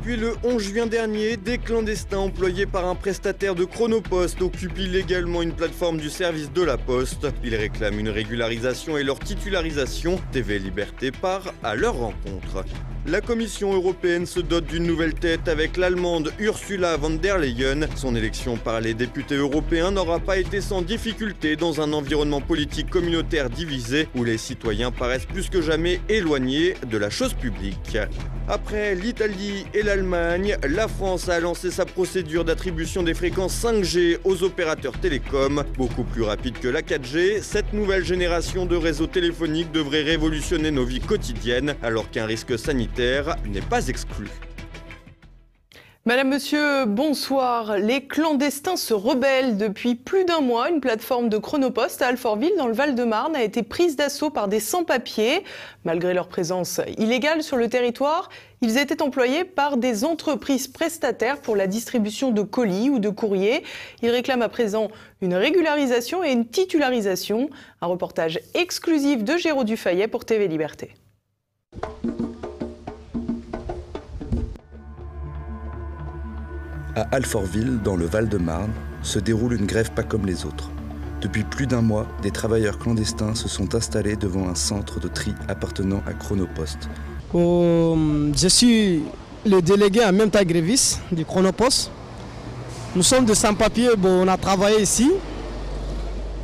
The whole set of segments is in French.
Depuis le 11 juin dernier, des clandestins employés par un prestataire de Chronopost occupent illégalement une plateforme du service de la Poste. Ils réclament une régularisation et leur titularisation. TV Liberté part à leur rencontre. La Commission européenne se dote d'une nouvelle tête avec l'Allemande Ursula von der Leyen. Son élection par les députés européens n'aura pas été sans difficulté dans un environnement politique communautaire divisé où les citoyens paraissent plus que jamais éloignés de la chose publique. Après l'Italie et l'Allemagne, la France a lancé sa procédure d'attribution des fréquences 5G aux opérateurs télécoms. Beaucoup plus rapide que la 4G, cette nouvelle génération de réseaux téléphoniques devrait révolutionner nos vies quotidiennes alors qu'un risque sanitaire n'est pas exclu. Madame, monsieur, bonsoir. Les clandestins se rebellent. Depuis plus d'un mois, une plateforme de Chronopost à Alfortville, dans le Val-de-Marne, a été prise d'assaut par des sans-papiers. Malgré leur présence illégale sur le territoire, ils étaient employés par des entreprises prestataires pour la distribution de colis ou de courriers. Ils réclament à présent une régularisation et une titularisation. Un reportage exclusif de Géraud Dufayet pour TV Liberté. À Alfortville, dans le Val-de-Marne, se déroule une grève pas comme les autres. Depuis plus d'un mois, des travailleurs clandestins se sont installés devant un centre de tri appartenant à Chronopost. Je suis le délégué en même temps gréviste du Chronopost. Nous sommes de sans-papiers, on a travaillé ici.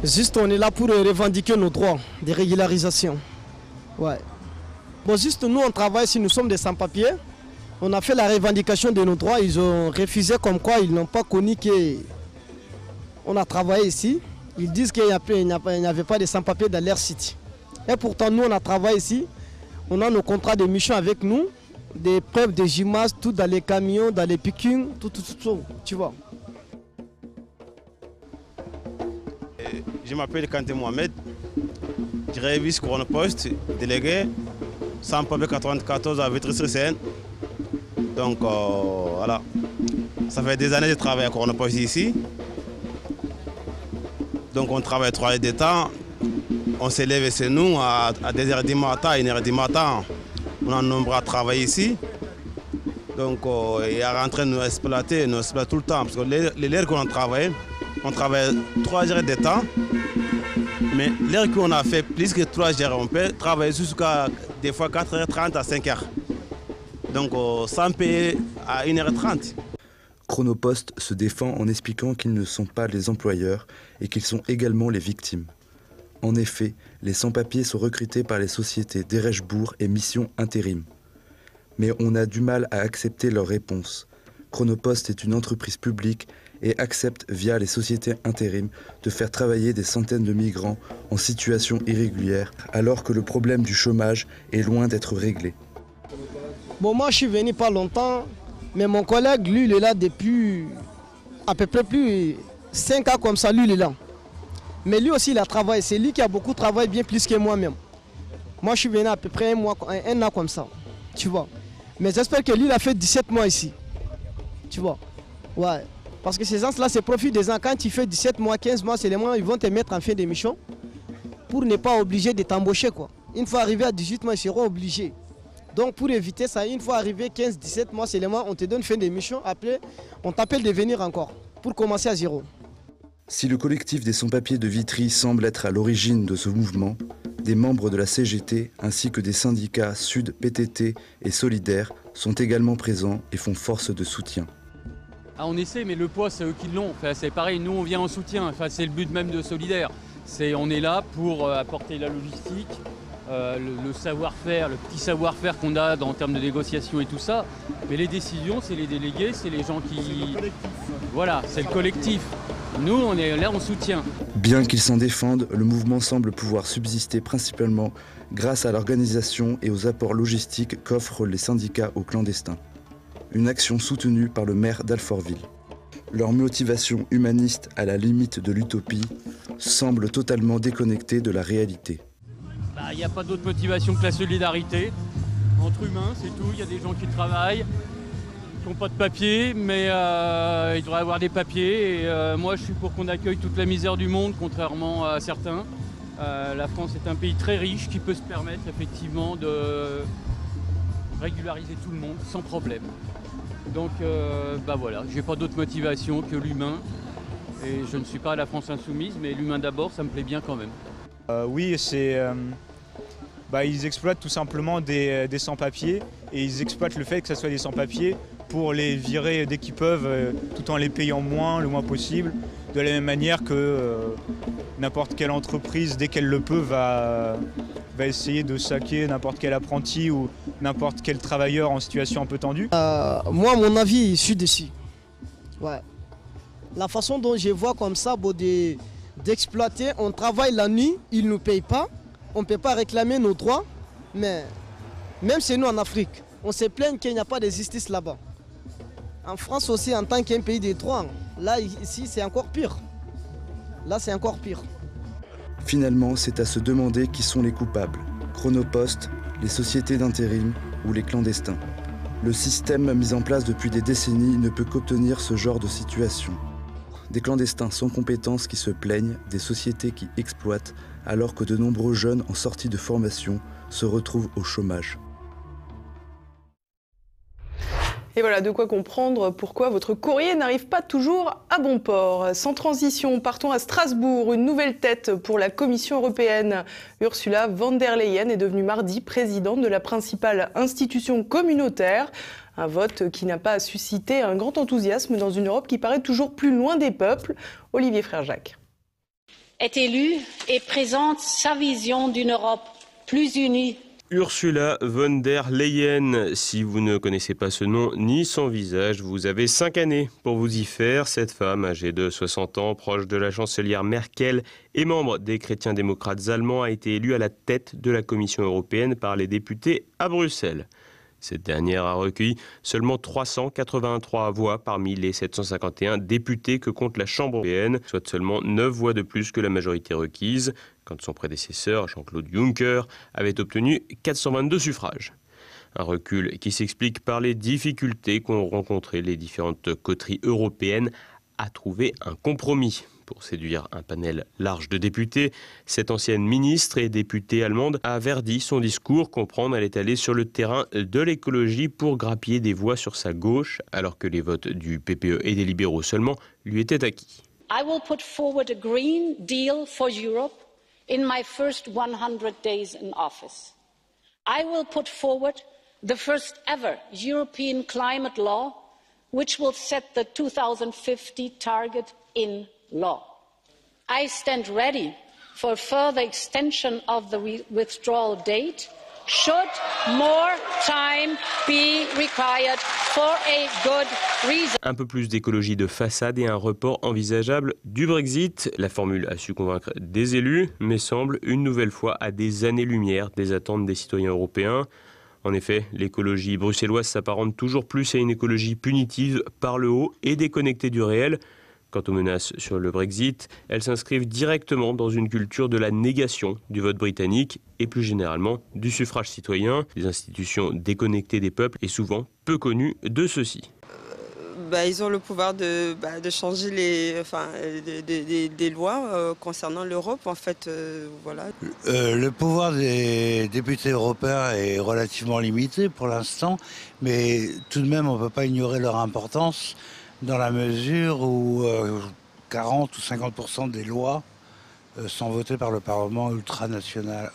Juste on est là pour revendiquer nos droits de régularisation. Ouais. Juste nous on travaille ici, nous sommes des sans-papiers. On a fait la revendication de nos droits, ils ont refusé comme quoi ils n'ont pas connu qu'on a travaillé ici. Ils disent qu'il n'y avait pas de sans-papiers dans leur site. Et pourtant nous on a travaillé ici, on a nos contrats de mission avec nous, des preuves de gymnase, tout dans les camions, dans les pickings, tout, tu vois. Je m'appelle Kanté Mohamed, gréviste Chronopost, délégué, sans-papier 94 à Vitry-sur-Seine. Donc voilà, ça fait des années de travail à Chronopost ici. Donc on travaille 3 heures de temps, on se lève chez nous à 2h du matin, 1h du matin. On a nombreux à travailler ici. Donc il est en train de nous exploiter tout le temps. Parce que l'heure qu'on a travaillé, on travaille 3 heures de temps. Mais l'heure qu'on a fait plus que 3 heures, on peut travailler jusqu'à des fois 4h30 à 5h. Donc sans payer à 1h30. Chronopost se défend en expliquant qu'ils ne sont pas les employeurs et qu'ils sont également les victimes. En effet, les sans-papiers sont recrutés par les sociétés d'Erechbourg et Mission Intérim. Mais on a du mal à accepter leur réponse. Chronopost est une entreprise publique et accepte via les sociétés intérim de faire travailler des centaines de migrants en situation irrégulière alors que le problème du chômage est loin d'être réglé. Moi je suis venu pas longtemps, mais mon collègue, lui, il est là depuis à peu près plus 5 ans comme ça, lui, il est là. Mais lui aussi, il a travaillé, c'est lui qui a beaucoup travaillé, bien plus que moi-même. Moi, je suis venu à peu près un an comme ça, tu vois. Mais j'espère que lui, il a fait 17 mois ici, tu vois. Ouais, parce que ces gens-là, c'est profit des gens. Quand tu fais 17 mois, 15 mois, c'est les mois, ils vont te mettre en fin d'émission pour ne pas obliger de t'embaucher, quoi. Une fois arrivé à 18 mois, ils seront obligés. Donc pour éviter ça, une fois arrivé 15-17 mois, c'est les mois, on te donne fin d'émission, après on t'appelle de venir encore pour commencer à zéro. Si le collectif des sans-papiers de Vitry semble être à l'origine de ce mouvement, des membres de la CGT ainsi que des syndicats Sud, PTT et Solidaires sont également présents et font force de soutien. On essaie, mais le poids c'est eux qui l'ont. Enfin, c'est pareil, nous on vient en soutien, c'est le but même de Solidaires. On est là pour apporter la logistique. Le savoir-faire, le petit savoir-faire qu'on a en termes de négociation et tout ça. Mais les décisions, c'est les délégués, c'est les gens qui... C'est le collectif. Voilà, c'est le collectif. Nous, on est là, on soutient. Bien qu'ils s'en défendent, le mouvement semble pouvoir subsister principalement grâce à l'organisation et aux apports logistiques qu'offrent les syndicats aux clandestins. Une action soutenue par le maire d'Alfortville. Leur motivation humaniste à la limite de l'utopie semble totalement déconnectée de la réalité. Il n'y a pas d'autre motivation que la solidarité. Entre humains, c'est tout. Il y a des gens qui travaillent, qui n'ont pas de papier, mais ils devraient avoir des papiers. Et moi, je suis pour qu'on accueille toute la misère du monde, contrairement à certains. La France est un pays très riche qui peut se permettre effectivement de régulariser tout le monde sans problème. Donc bah voilà, j'ai pas d'autre motivation que l'humain. Et je ne suis pas à la France insoumise, mais l'humain d'abord, ça me plaît bien quand même. Oui, ils exploitent tout simplement des sans-papiers et ils exploitent le fait que ce soit des sans-papiers pour les virer dès qu'ils peuvent, tout en les payant moins, le moins possible. De la même manière que n'importe quelle entreprise, dès qu'elle le peut, va essayer de saquer n'importe quel apprenti ou n'importe quel travailleur en situation un peu tendue. Moi, mon avis, je suis déçu. Ouais. La façon dont je vois comme ça, d'exploiter, on travaille la nuit, ils ne nous payent pas, on ne peut pas réclamer nos droits, mais même chez nous en Afrique, on se plaint qu'il n'y a pas de justice là-bas. En France aussi, en tant qu'un pays des droits, là, ici, c'est encore pire. Là, c'est encore pire. Finalement, c'est à se demander qui sont les coupables. Chronopost, les sociétés d'intérim ou les clandestins. Le système mis en place depuis des décennies ne peut qu'obtenir ce genre de situation. Des clandestins sans compétences qui se plaignent, des sociétés qui exploitent, alors que de nombreux jeunes en sortie de formation se retrouvent au chômage. Et voilà de quoi comprendre pourquoi votre courrier n'arrive pas toujours à bon port. Sans transition, partons à Strasbourg. Une nouvelle tête pour la Commission européenne. Ursula von der Leyen est devenue mardi présidente de la principale institution communautaire. Un vote qui n'a pas suscité un grand enthousiasme dans une Europe qui paraît toujours plus loin des peuples. Olivier Frère-Jacques est élue et présente sa vision d'une Europe plus unie. Ursula von der Leyen, si vous ne connaissez pas ce nom ni son visage, vous avez 5 années pour vous y faire. Cette femme, âgée de 60 ans, proche de la chancelière Merkel et membre des chrétiens démocrates allemands, a été élue à la tête de la Commission européenne par les députés à Bruxelles. Cette dernière a recueilli seulement 383 voix parmi les 751 députés que compte la Chambre européenne, soit seulement 9 voix de plus que la majorité requise, quand son prédécesseur, Jean-Claude Juncker, avait obtenu 422 suffrages. Un recul qui s'explique par les difficultés qu'ont rencontrées les différentes coteries européennes à trouver un compromis. Pour séduire un panel large de députés, cette ancienne ministre et députée allemande a verdi son discours, comprendre elle est allée sur le terrain de l'écologie pour grappiller des voix sur sa gauche, alors que les votes du PPE et des libéraux seulement lui étaient acquis. I will put forward a Green Deal for Europe in my first 100 days in office. I will put forward the first ever European climate law, which will set the 2050 target in law. I stand ready for further extension of the withdrawal date should more time be required for a good reason. Un peu plus d'écologie de façade et un report envisageable du Brexit. La formule a su convaincre des élus, mais semble une nouvelle fois à des années-lumière des attentes des citoyens européens. En effet, l'écologie bruxelloise s'apparente toujours plus à une écologie punitive par le haut et déconnectée du réel. Quant aux menaces sur le Brexit, elles s'inscrivent directement dans une culture de la négation du vote britannique et plus généralement du suffrage citoyen, des institutions déconnectées des peuples et souvent peu connues de ceux-ci. Ils ont le pouvoir de changer des lois concernant l'Europe, en fait. Voilà. Le pouvoir des députés européens est relativement limité pour l'instant, mais tout de même on ne peut pas ignorer leur importance dans la mesure où 40 ou 50% des lois sont votées par le Parlement ultranational,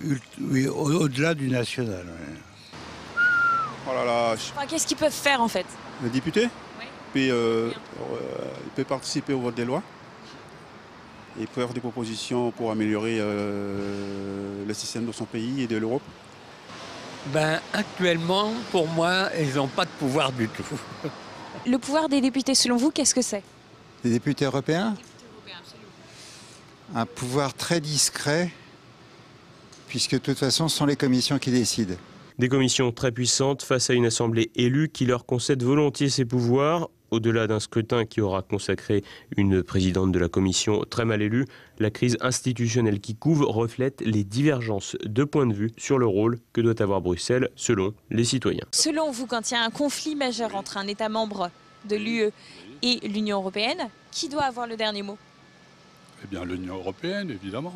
au-delà du national. Oh là là. Qu'est-ce qu'ils peuvent faire en fait? Le député, il peut participer au vote des lois. Il peut faire des propositions pour améliorer le système de son pays et de l'Europe. Actuellement, pour moi, ils n'ont pas de pouvoir du tout. Le pouvoir des députés, selon vous, qu'est-ce que c'est? Des députés européens? Un pouvoir très discret, puisque de toute façon, ce sont les commissions qui décident. Des commissions très puissantes face à une assemblée élue qui leur concède volontiers ses pouvoirs. Au-delà d'un scrutin qui aura consacré une présidente de la commission très mal élue, la crise institutionnelle qui couve reflète les divergences de points de vue sur le rôle que doit avoir Bruxelles selon les citoyens. Selon vous, quand il y a un conflit majeur entre un État membre de l'UE et l'Union européenne, qui doit avoir le dernier mot? Eh bien l'Union européenne, évidemment.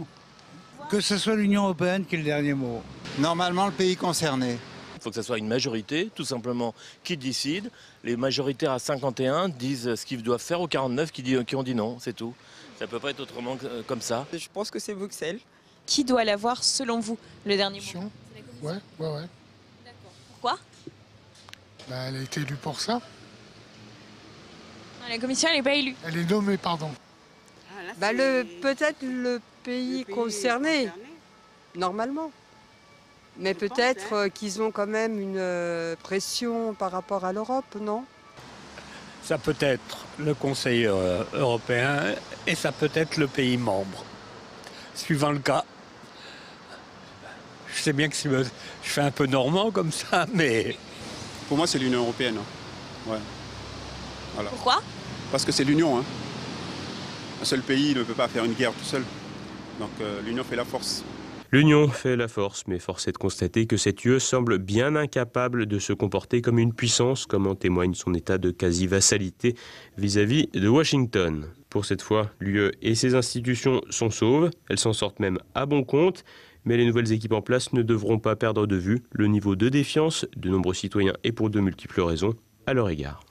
Que ce soit l'Union européenne qui ait le dernier mot. Normalement, le pays concerné. Il faut que ce soit une majorité, tout simplement, qui décide. Les majoritaires à 51 disent ce qu'ils doivent faire, aux 49 qui ont dit non, c'est tout. Ça ne peut pas être autrement comme ça. Je pense que c'est Bruxelles. Qui doit l'avoir selon vous, le dernier mot? Ouais. D'accord. Pourquoi? Elle a été élue pour ça. Non, la commission, elle n'est pas élue. Elle est nommée, pardon. Peut-être le pays concerné, normalement. Mais peut-être qu'ils ont quand même une pression par rapport à l'Europe, non? Ça peut être le Conseil européen et ça peut être le pays membre, suivant le cas. Je sais bien que je fais un peu normand comme ça, mais... Pour moi, c'est l'Union européenne. Ouais. Voilà. Pourquoi? Parce que c'est l'Union. Un seul pays ne peut pas faire une guerre tout seul. Donc l'Union fait la force. L'Union fait la force, mais force est de constater que cette UE semble bien incapable de se comporter comme une puissance, comme en témoigne son état de quasi-vassalité vis-à-vis de Washington. Pour cette fois, l'UE et ses institutions sont sauves, elles s'en sortent même à bon compte, mais les nouvelles équipes en place ne devront pas perdre de vue le niveau de défiance de nombreux citoyens et pour de multiples raisons à leur égard.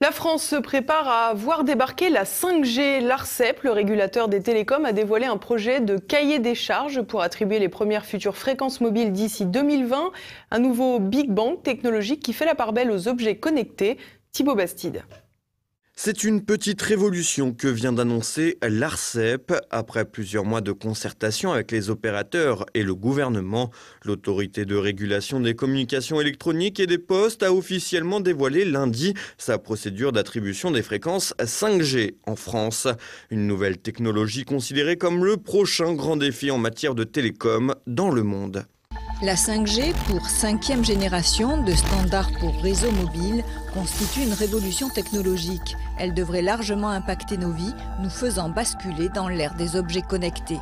La France se prépare à voir débarquer la 5G. L'ARCEP, le régulateur des télécoms, a dévoilé un projet de cahier des charges pour attribuer les premières futures fréquences mobiles d'ici 2020. Un nouveau Big Bang technologique qui fait la part belle aux objets connectés. Thibaut Bastide. C'est une petite révolution que vient d'annoncer l'ARCEP. Après plusieurs mois de concertation avec les opérateurs et le gouvernement, l'autorité de régulation des communications électroniques et des postes a officiellement dévoilé lundi sa procédure d'attribution des fréquences 5G en France. Une nouvelle technologie considérée comme le prochain grand défi en matière de télécom dans le monde. La 5G, pour 5e génération de standard pour réseau mobile, constitue une révolution technologique. Elle devrait largement impacter nos vies, nous faisant basculer dans l'ère des objets connectés.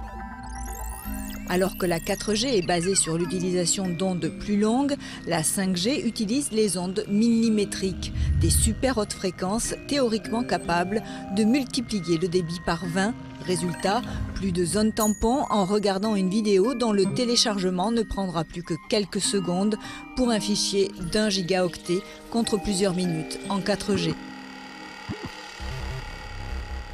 Alors que la 4G est basée sur l'utilisation d'ondes plus longues, la 5G utilise les ondes millimétriques, des super hautes fréquences théoriquement capables de multiplier le débit par 20. Résultat, plus de zone tampon en regardant une vidéo dont le téléchargement ne prendra plus que quelques secondes pour un fichier d'1 gigaoctet contre plusieurs minutes en 4G.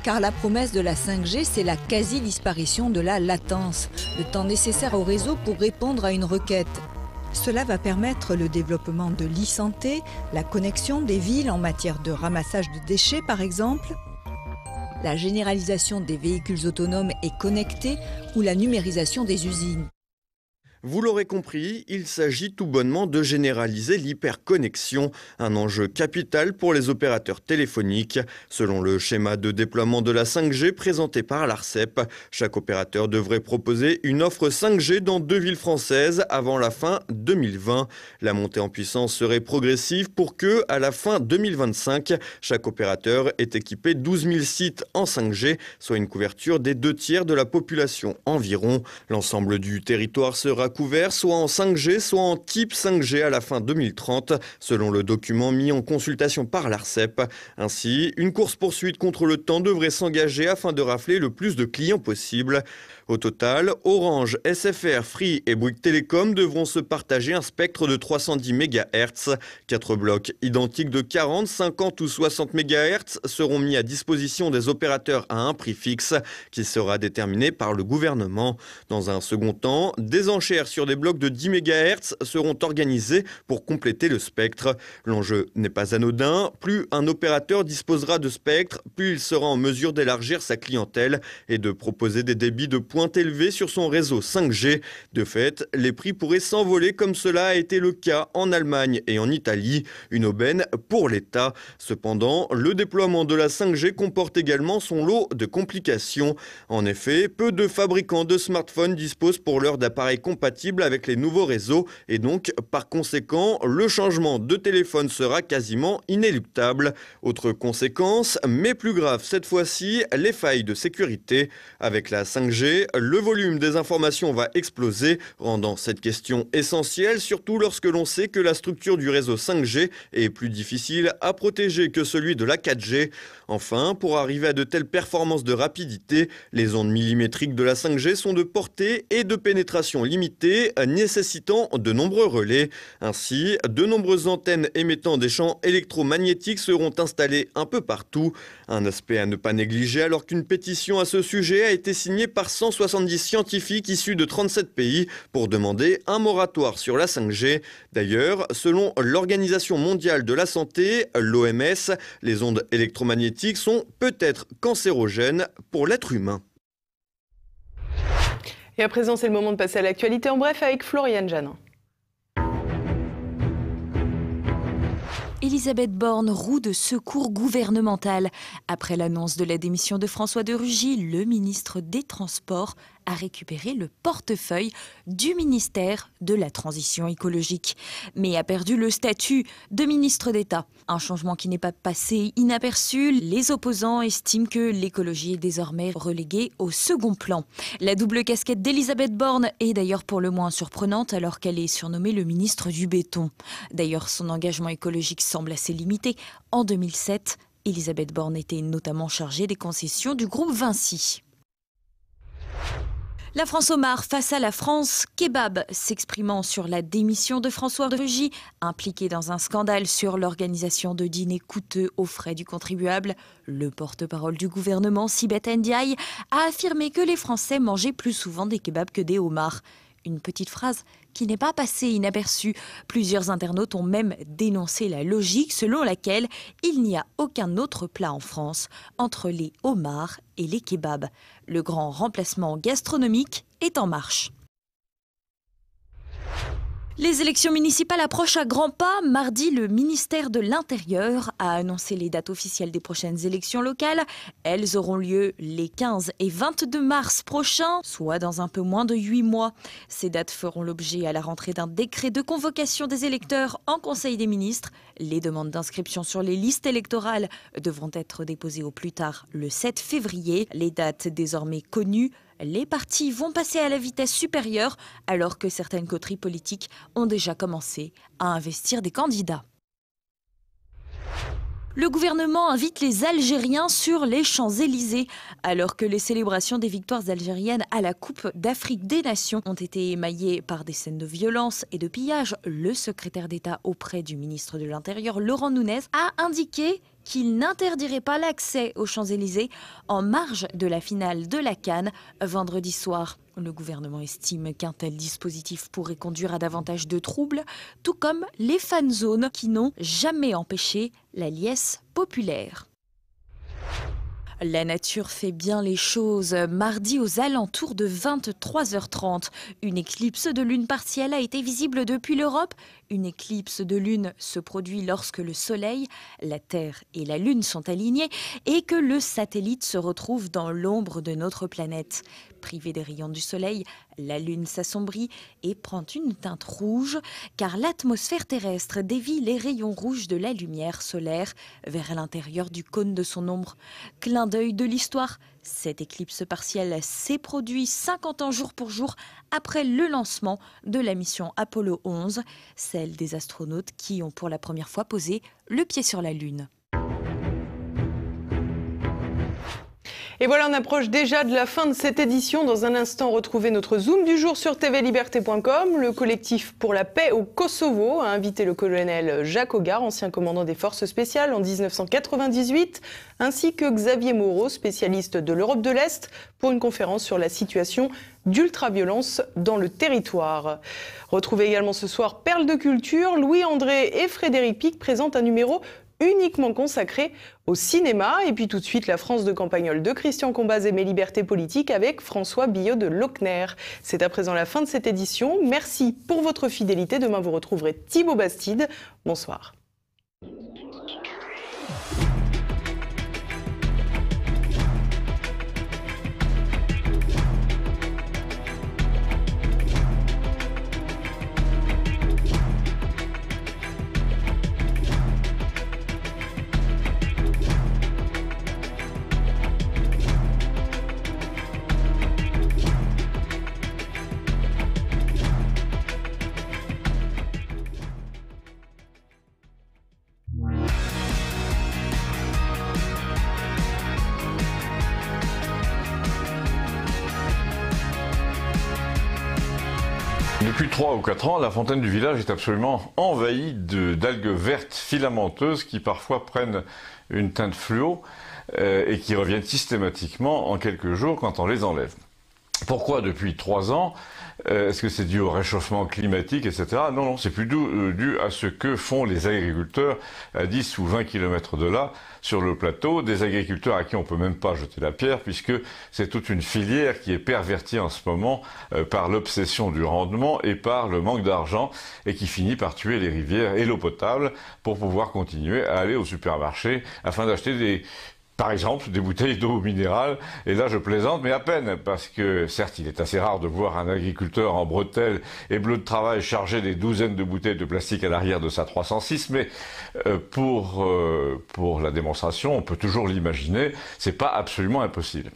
Car la promesse de la 5G, c'est la quasi-disparition de la latence, le temps nécessaire au réseau pour répondre à une requête. Cela va permettre le développement de l'e-santé, la connexion des villes en matière de ramassage de déchets par exemple, la généralisation des véhicules autonomes et connectés ou la numérisation des usines. Vous l'aurez compris, il s'agit tout bonnement de généraliser l'hyperconnexion, un enjeu capital pour les opérateurs téléphoniques. Selon le schéma de déploiement de la 5G présenté par l'ARCEP, chaque opérateur devrait proposer une offre 5G dans 2 villes françaises avant la fin 2020. La montée en puissance serait progressive pour que, à la fin 2025, chaque opérateur ait équipé 12 000 sites en 5G, soit une couverture des 2/3 de la population environ. L'ensemble du territoire sera couvert soit en 5G, soit en type 5G à la fin 2030, selon le document mis en consultation par l'ARCEP. Ainsi, une course-poursuite contre le temps devrait s'engager afin de rafler le plus de clients possible. Au total, Orange, SFR, Free et Bouygues Télécom devront se partager un spectre de 310 MHz. 4 blocs identiques de 40, 50 ou 60 MHz seront mis à disposition des opérateurs à un prix fixe qui sera déterminé par le gouvernement. Dans un second temps, des enchères sur des blocs de 10 MHz seront organisés pour compléter le spectre. L'enjeu n'est pas anodin. Plus un opérateur disposera de spectre, plus il sera en mesure d'élargir sa clientèle et de proposer des débits de pointe élevés sur son réseau 5G. De fait, les prix pourraient s'envoler comme cela a été le cas en Allemagne et en Italie. Une aubaine pour l'État. Cependant, le déploiement de la 5G comporte également son lot de complications. En effet, peu de fabricants de smartphones disposent pour l'heure d'appareils compatibles avec les nouveaux réseaux et donc, par conséquent, le changement de téléphone sera quasiment inéluctable. Autre conséquence, mais plus grave cette fois-ci, les failles de sécurité. Avec la 5G, le volume des informations va exploser, rendant cette question essentielle, surtout lorsque l'on sait que la structure du réseau 5G est plus difficile à protéger que celui de la 4G. Enfin, pour arriver à de telles performances de rapidité, les ondes millimétriques de la 5G sont de portée et de pénétration limitée, nécessitant de nombreux relais. Ainsi, de nombreuses antennes émettant des champs électromagnétiques seront installées un peu partout. Un aspect à ne pas négliger alors qu'une pétition à ce sujet a été signée par 170 scientifiques issus de 37 pays pour demander un moratoire sur la 5G. D'ailleurs, selon l'Organisation mondiale de la santé, l'OMS, les ondes électromagnétiques sont peut-être cancérogènes pour l'être humain. Et à présent, c'est le moment de passer à l'actualité en bref avec Floriane Jeannin. Elisabeth Borne, roue de secours gouvernemental. Après l'annonce de la démission de François de Rugy, le ministre des Transports a récupéré le portefeuille du ministère de la Transition écologique, mais a perdu le statut de ministre d'État. Un changement qui n'est pas passé inaperçu. Les opposants estiment que l'écologie est désormais reléguée au second plan. La double casquette d'Elisabeth Borne est d'ailleurs pour le moins surprenante alors qu'elle est surnommée le ministre du béton. D'ailleurs, son engagement écologique semble assez limité. En 2007, Elisabeth Borne était notamment chargée des concessions du groupe Vinci. La France au Mar face à la France Kebab, s'exprimant sur la démission de François de Rugy, impliqué dans un scandale sur l'organisation de dîners coûteux aux frais du contribuable. Le porte-parole du gouvernement, Sibeth Ndiaye, a affirmé que les Français mangeaient plus souvent des kebabs que des homards. Une petite phrase qui n'est pas passée inaperçue. Plusieurs internautes ont même dénoncé la logique selon laquelle il n'y a aucun autre plat en France entre les homards et les kebabs. Le grand remplacement gastronomique est en marche. Les élections municipales approchent à grands pas. Mardi, le ministère de l'Intérieur a annoncé les dates officielles des prochaines élections locales. Elles auront lieu les 15 et 22 mars prochains, soit dans un peu moins de 8 mois. Ces dates feront l'objet à la rentrée d'un décret de convocation des électeurs en Conseil des ministres. Les demandes d'inscription sur les listes électorales devront être déposées au plus tard le 7 février. Les dates désormais connues, les partis vont passer à la vitesse supérieure alors que certaines coteries politiques ont déjà commencé à investir des candidats. Le gouvernement invite les Algériens sur les Champs-Élysées. Alors que les célébrations des victoires algériennes à la Coupe d'Afrique des Nations ont été émaillées par des scènes de violence et de pillage, le secrétaire d'État auprès du ministre de l'Intérieur, Laurent Nunez, a indiqué qu'il n'interdirait pas l'accès aux Champs-Élysées en marge de la finale de la CAN vendredi soir. Le gouvernement estime qu'un tel dispositif pourrait conduire à davantage de troubles, tout comme les fan zones qui n'ont jamais empêché la liesse populaire. La nature fait bien les choses. Mardi, aux alentours de 23h30, une éclipse de lune partielle a été visible depuis l'Europe. Une éclipse de lune se produit lorsque le Soleil, la Terre et la Lune sont alignés et que le satellite se retrouve dans l'ombre de notre planète. Privée des rayons du Soleil, la Lune s'assombrit et prend une teinte rouge car l'atmosphère terrestre dévie les rayons rouges de la lumière solaire vers l'intérieur du cône de son ombre. Clin d'œil de l'histoire, cette éclipse partielle s'est produite 50 ans jour pour jour après le lancement de la mission Apollo 11, celle des astronautes qui ont pour la première fois posé le pied sur la Lune. Et voilà, on approche déjà de la fin de cette édition. Dans un instant, retrouvez notre Zoom du jour sur tvliberté.com. Le collectif pour la paix au Kosovo a invité le colonel Jacques Hogar, ancien commandant des forces spéciales en 1998, ainsi que Xavier Moreau, spécialiste de l'Europe de l'Est, pour une conférence sur la situation d'ultraviolence dans le territoire. Retrouvez également ce soir Perles de culture. Louis-André et Frédéric Pic présentent un numéro uniquement consacré au cinéma. Et puis tout de suite, la France de Campagnol de Christian Combaz et Mes libertés politiques avec François Billot de Lochner. C'est à présent la fin de cette édition. Merci pour votre fidélité. Demain, vous retrouverez Thibaut Bastide. Bonsoir. Depuis 3 ou 4 ans, la fontaine du village est absolument envahie d'algues vertes filamenteuses qui parfois prennent une teinte fluo et qui reviennent systématiquement en quelques jours quand on les enlève. Pourquoi depuis 3 ans? Est-ce que c'est dû au réchauffement climatique, etc. Non, non, c'est plutôt dû à ce que font les agriculteurs à 10 ou 20 km de là, sur le plateau, des agriculteurs à qui on peut même pas jeter la pierre, puisque c'est toute une filière qui est pervertie en ce moment par l'obsession du rendement et par le manque d'argent, et qui finit par tuer les rivières et l'eau potable pour pouvoir continuer à aller au supermarché afin d'acheter par exemple, des bouteilles d'eau minérale, et là je plaisante, mais à peine, parce que certes il est assez rare de voir un agriculteur en bretelles et bleu de travail charger des douzaines de bouteilles de plastique à l'arrière de sa 306, mais pour la démonstration, on peut toujours l'imaginer, c'est pas absolument impossible.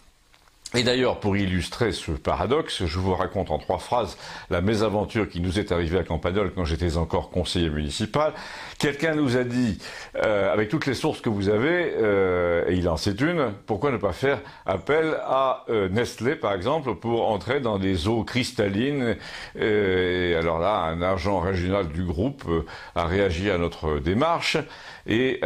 Et d'ailleurs, pour illustrer ce paradoxe, je vous raconte en 3 phrases la mésaventure qui nous est arrivée à Campagnol quand j'étais encore conseiller municipal. Quelqu'un nous a dit, avec toutes les sources que vous avez, et il en sait une, pourquoi ne pas faire appel à Nestlé, par exemple, pour entrer dans des eaux cristallines. Et alors là, un agent régional du groupe a réagi à notre démarche. Et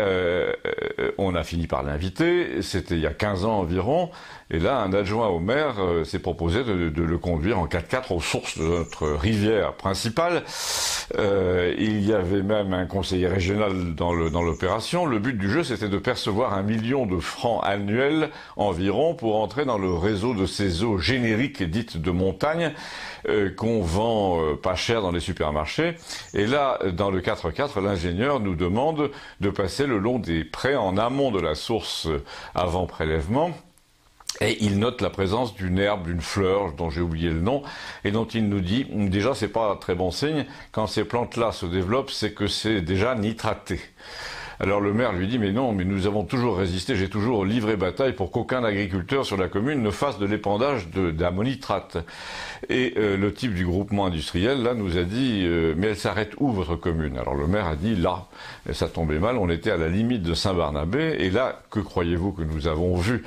on a fini par l'inviter, c'était il y a 15 ans environ, et là un adjoint au maire s'est proposé de le conduire en 4x4 aux sources de notre rivière principale. Il y avait même un conseiller régional dans l'opération. Le but du jeu, c'était de percevoir 1 million de francs annuels environ pour entrer dans le réseau de ces eaux génériques dites de montagne qu'on vend pas cher dans les supermarchés. Et là, dans le 4x4, l'ingénieur nous demande de passer le long des prés en amont de la source avant prélèvement. Et il note la présence d'une herbe, d'une fleur, dont j'ai oublié le nom, et dont il nous dit, déjà c'est pas un très bon signe, quand ces plantes-là se développent, c'est que c'est déjà nitraté. Alors le maire lui dit, mais non, mais nous avons toujours résisté, j'ai toujours livré bataille pour qu'aucun agriculteur sur la commune ne fasse de l'épandage d'ammonitrate. Et le type du groupement industriel, là, nous a dit, mais elle s'arrête où votre commune? Alors le maire a dit, là, et ça tombait mal, on était à la limite de Saint-Barnabé, et là, que croyez-vous que nous avons vu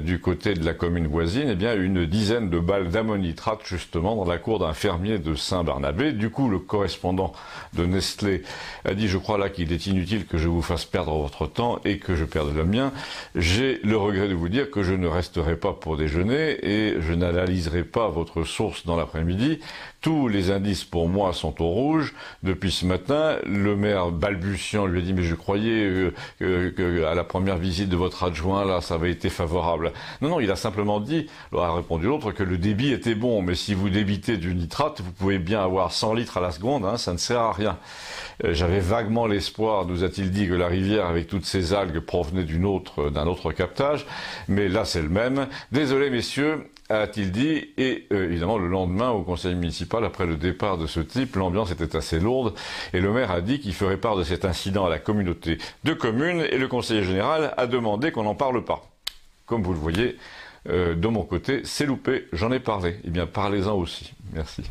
du côté de la commune voisine? Eh bien, une dizaine de balles d'ammonitrate, justement, dans la cour d'un fermier de Saint-Barnabé. Du coup, le correspondant de Nestlé a dit, je crois là qu'il est inutile que je vous fasse perdre votre temps et que je perde le mien. J'ai le regret de vous dire que je ne resterai pas pour déjeuner et je n'analyserai pas votre source dans l'après-midi. Tous les indices pour moi sont au rouge. Depuis ce matin, le maire balbutiant lui a dit, mais je croyais que à la première visite de votre adjoint, là, ça avait été favorable. Non, non, il a simplement dit, a répondu l'autre, que le débit était bon, mais si vous débitez du nitrate, vous pouvez bien avoir 100 litres à la seconde, hein, ça ne sert à rien. J'avais vaguement l'espoir, nous a-t-il dit, que la rivière avec toutes ces algues provenait d'un autre captage, mais là c'est le même. Désolé messieurs, a-t-il dit, et évidemment le lendemain au conseil municipal, après le départ de ce type, l'ambiance était assez lourde, et le maire a dit qu'il ferait part de cet incident à la communauté de communes, et le conseiller général a demandé qu'on n'en parle pas. Comme vous le voyez, de mon côté, c'est loupé, j'en ai parlé. Eh bien, parlez-en aussi. Merci.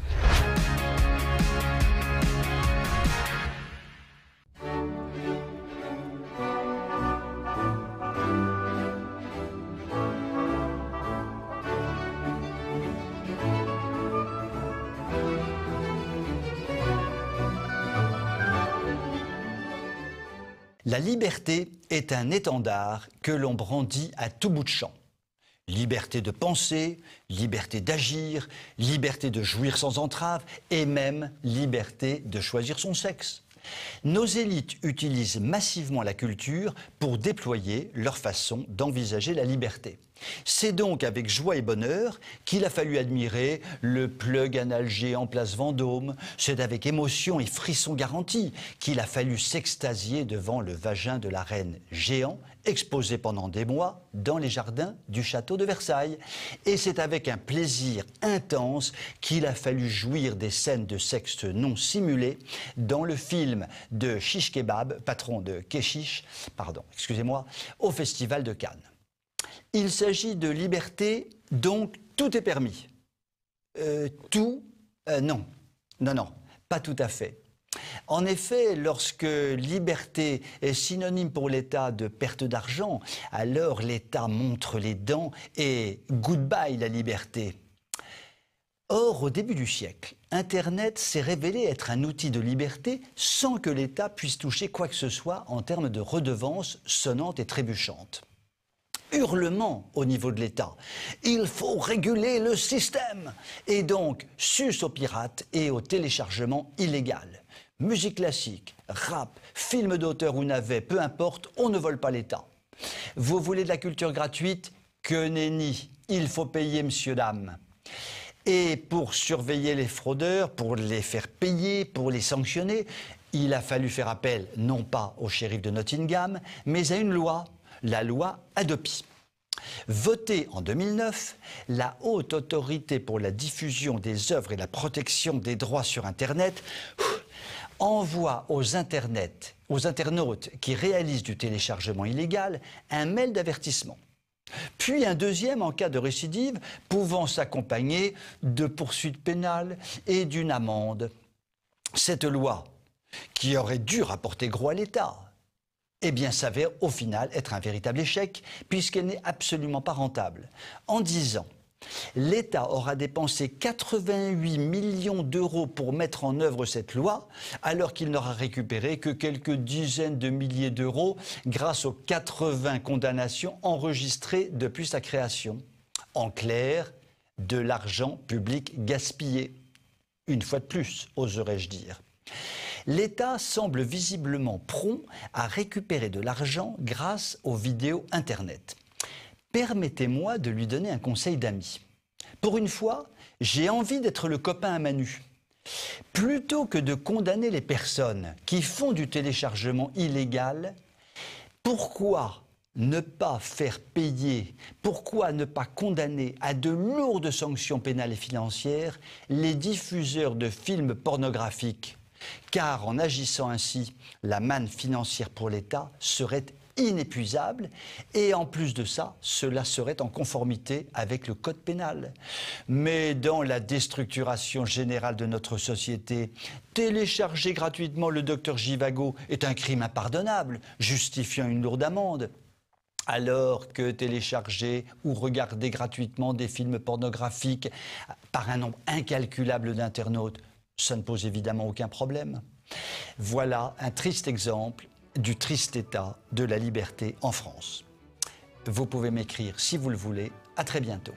La liberté est un étendard que l'on brandit à tout bout de champ. Liberté de penser, liberté d'agir, liberté de jouir sans entrave et même liberté de choisir son sexe. Nos élites utilisent massivement la culture pour déployer leur façon d'envisager la liberté. C'est donc avec joie et bonheur qu'il a fallu admirer le plug anal géant place Vendôme. C'est avec émotion et frisson garanti qu'il a fallu s'extasier devant le vagin de la reine géant, exposé pendant des mois dans les jardins du château de Versailles. Et c'est avec un plaisir intense qu'il a fallu jouir des scènes de sexe non simulées dans le film de Shish Kebab, patron de Keshish, excusez-moi, au Festival de Cannes. Il s'agit de liberté, donc tout est permis. Non, pas tout à fait. En effet, lorsque liberté est synonyme pour l'État de perte d'argent, alors l'État montre les dents et goodbye la liberté. Or, au début du siècle, Internet s'est révélé être un outil de liberté sans que l'État puisse toucher quoi que ce soit en termes de redevances sonnantes et trébuchantes. Hurlement au niveau de l'État. Il faut réguler le système. Et donc, sus aux pirates et au téléchargement illégal. Musique classique, rap, film d'auteur ou navet, peu importe, on ne vole pas l'État. Vous voulez de la culture gratuite? Que nenni, il faut payer, monsieur, dame. Et pour surveiller les fraudeurs, pour les faire payer, pour les sanctionner, il a fallu faire appel non pas au shérif de Nottingham, mais à une loi, la loi Hadopi. Votée en 2009, la Haute Autorité pour la diffusion des œuvres et la protection des droits sur Internet envoie aux internautes qui réalisent du téléchargement illégal un mail d'avertissement. Puis un deuxième en cas de récidive pouvant s'accompagner de poursuites pénales et d'une amende. Cette loi, qui aurait dû rapporter gros à l'État, eh bien, s'avère au final être un véritable échec puisqu'elle n'est absolument pas rentable. En 10 ans, l'État aura dépensé 88 millions d'euros pour mettre en œuvre cette loi, alors qu'il n'aura récupéré que quelques dizaines de milliers d'euros grâce aux 80 condamnations enregistrées depuis sa création. En clair, de l'argent public gaspillé. Une fois de plus, oserais-je dire. L'État semble visiblement prompt à récupérer de l'argent grâce aux vidéos Internet. Permettez-moi de lui donner un conseil d'ami. Pour une fois, j'ai envie d'être le copain à Manu. Plutôt que de condamner les personnes qui font du téléchargement illégal, pourquoi ne pas faire payer, pourquoi ne pas condamner à de lourdes sanctions pénales et financières les diffuseurs de films pornographiques? Car en agissant ainsi, la manne financière pour l'État serait inépuisable et en plus de ça, cela serait en conformité avec le code pénal. Mais dans la déstructuration générale de notre société, télécharger gratuitement le docteur Givago est un crime impardonnable, justifiant une lourde amende. Alors que télécharger ou regarder gratuitement des films pornographiques par un nombre incalculable d'internautes, ça ne pose évidemment aucun problème. Voilà un triste exemple du triste état de la liberté en France. Vous pouvez m'écrire si vous le voulez. À très bientôt.